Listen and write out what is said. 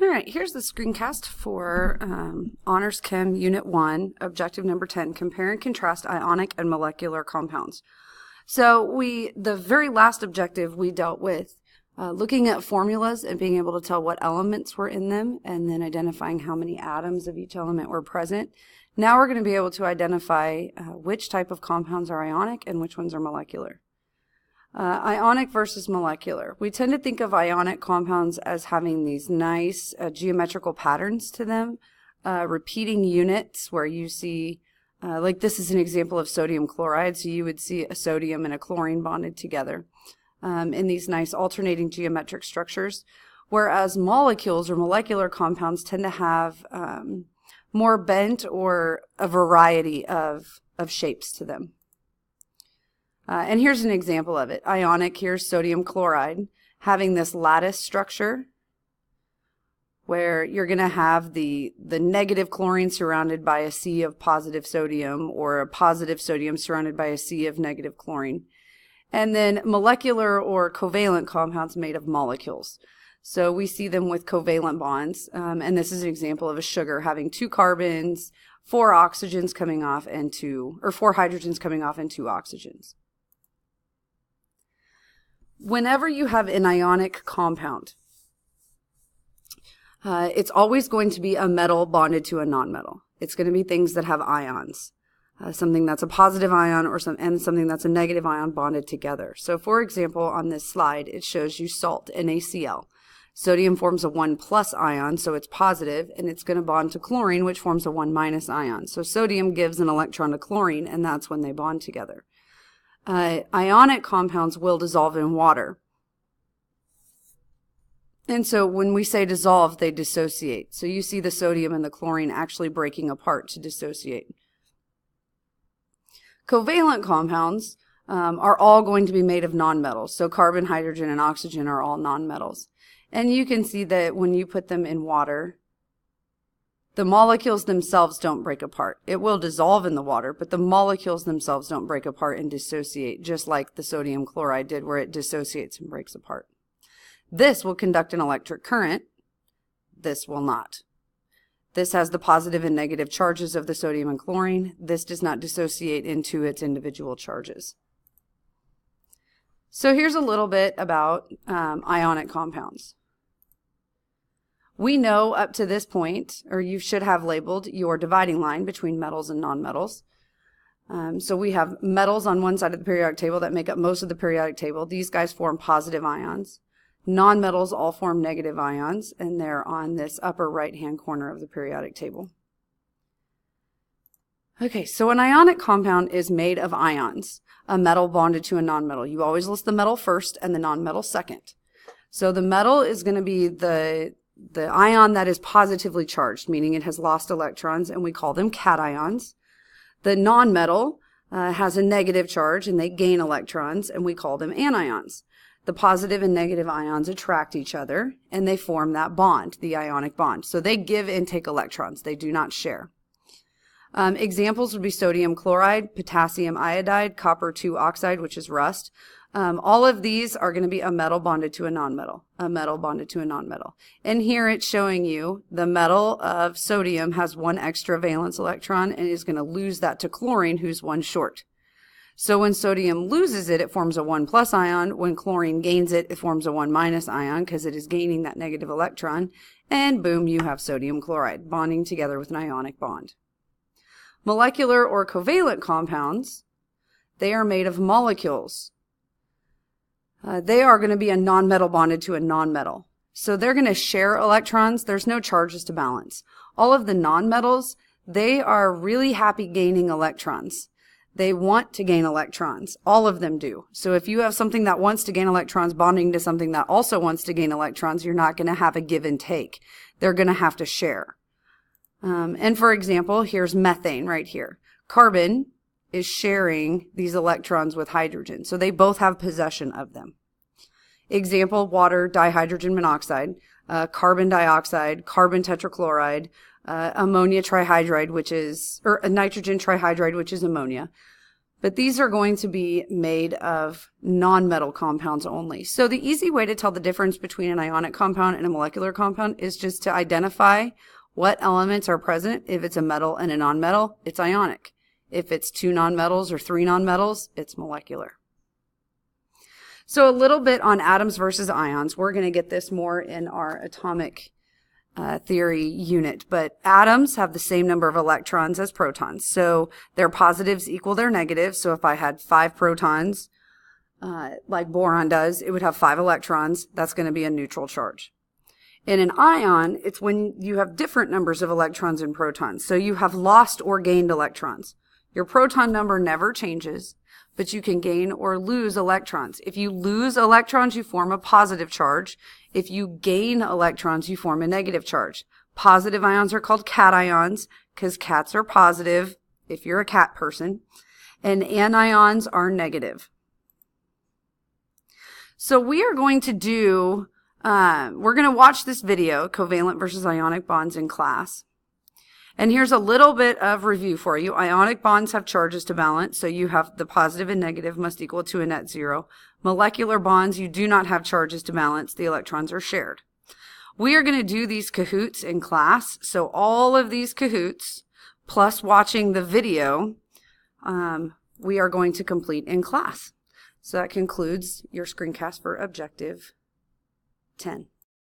All right, here's the screencast for Honors Chem Unit 1, Objective Number 10, Compare and Contrast Ionic and Molecular Compounds. So the very last objective we dealt with looking at formulas and being able to tell what elements were in them and then identifying how many atoms of each element were present. Now we're going to be able to identify which type of compounds are ionic and which ones are molecular. Ionic versus molecular. We tend to think of ionic compounds as having these nice geometrical patterns to them, repeating units where you see, like this is an example of sodium chloride, so you would see a sodium and a chlorine bonded together in these nice alternating geometric structures, whereas molecules or molecular compounds tend to have more bent or a variety of shapes to them. And here's an example of it. Ionic, here's sodium chloride, having this lattice structure where you're going to have the negative chlorine surrounded by a sea of positive sodium, or a positive sodium surrounded by a sea of negative chlorine. And then molecular or covalent compounds made of molecules. So we see them with covalent bonds, and this is an example of a sugar having 2 carbons, 4 oxygens coming off, and 4 hydrogens coming off and 2 oxygens. Whenever you have an ionic compound, it's always going to be a metal bonded to a nonmetal. It's going to be things that have ions, something that's a positive ion and something that's a negative ion bonded together. So for example, on this slide, it shows you salt, NaCl. Sodium forms a 1+ ion, so it's positive, and it's going to bond to chlorine, which forms a 1- ion. So sodium gives an electron to chlorine, and that's when they bond together. Ionic compounds will dissolve in water. And so when we say dissolve, they dissociate. So you see the sodium and the chlorine actually breaking apart to dissociate. Covalent compounds are all going to be made of nonmetals. So carbon, hydrogen, and oxygen are all nonmetals. And you can see that when you put them in water, the molecules themselves don't break apart. It will dissolve in the water, but the molecules themselves don't break apart and dissociate, just like the sodium chloride did, where it dissociates and breaks apart. This will conduct an electric current. This will not. This has the positive and negative charges of the sodium and chlorine. This does not dissociate into its individual charges. So here's a little bit about ionic compounds. We know up to this point, or you should have labeled your dividing line between metals and nonmetals. So we have metals on one side of the periodic table that make up most of the periodic table. These guys form positive ions. Nonmetals all form negative ions, and they're on this upper right-hand corner of the periodic table. Okay, so an ionic compound is made of ions, a metal bonded to a nonmetal. You always list the metal first and the nonmetal second. So the metal is going to be the ion that is positively charged, meaning it has lost electrons, and we call them cations. The nonmetal has a negative charge, and they gain electrons, and we call them anions. The positive and negative ions attract each other, and they form that bond, the ionic bond. So they give and take electrons. They do not share. Examples would be sodium chloride, potassium iodide, copper 2 oxide, which is rust. All of these are going to be a metal bonded to a nonmetal, a metal bonded to a nonmetal. And here it's showing you the metal of sodium has 1 extra valence electron and is going to lose that to chlorine, who's 1 short. So when sodium loses it, it forms a 1+ ion. When chlorine gains it, it forms a 1- ion because it is gaining that negative electron. And boom, you have sodium chloride bonding together with an ionic bond. Molecular or covalent compounds, they are made of molecules. They are going to be a nonmetal bonded to a nonmetal. So they're going to share electrons. There's no charges to balance. All of the nonmetals, they are really happy gaining electrons. They want to gain electrons. All of them do. So if you have something that wants to gain electrons bonding to something that also wants to gain electrons, you're not going to have a give and take. They're going to have to share. And for example, here's methane right here. Carbon is sharing these electrons with hydrogen. So they both have possession of them. Example, water, dihydrogen monoxide, carbon dioxide, carbon tetrachloride, ammonia trihydride, which is, or nitrogen trihydride, which is ammonia. but these are going to be made of nonmetal compounds only. So the easy way to tell the difference between an ionic compound and a molecular compound is just to identify what elements are present. If it's a metal and a nonmetal, it's ionic. If it's 2 nonmetals or 3 nonmetals, it's molecular. So a little bit on atoms versus ions. We're going to get this more in our atomic theory unit, but atoms have the same number of electrons as protons. So their positives equal their negatives. So if I had 5 protons, like boron does, it would have 5 electrons. That's going to be a neutral charge. In an ion, it's when you have different numbers of electrons and protons. So you have lost or gained electrons. Your proton number never changes, but you can gain or lose electrons. If you lose electrons, you form a positive charge. If you gain electrons, you form a negative charge. Positive ions are called cations because cats are positive if you're a cat person, and anions are negative. So we are going to do, we're going to watch this video, covalent versus ionic bonds in class. And here's a little bit of review for you. Ionic bonds have charges to balance, so you have the positive and negative must equal to a net zero. Molecular bonds, you do not have charges to balance. The electrons are shared. We are going to do these cahoots in class. So all of these cahoots, plus watching the video, we are going to complete in class. So that concludes your screencast for Objective 10.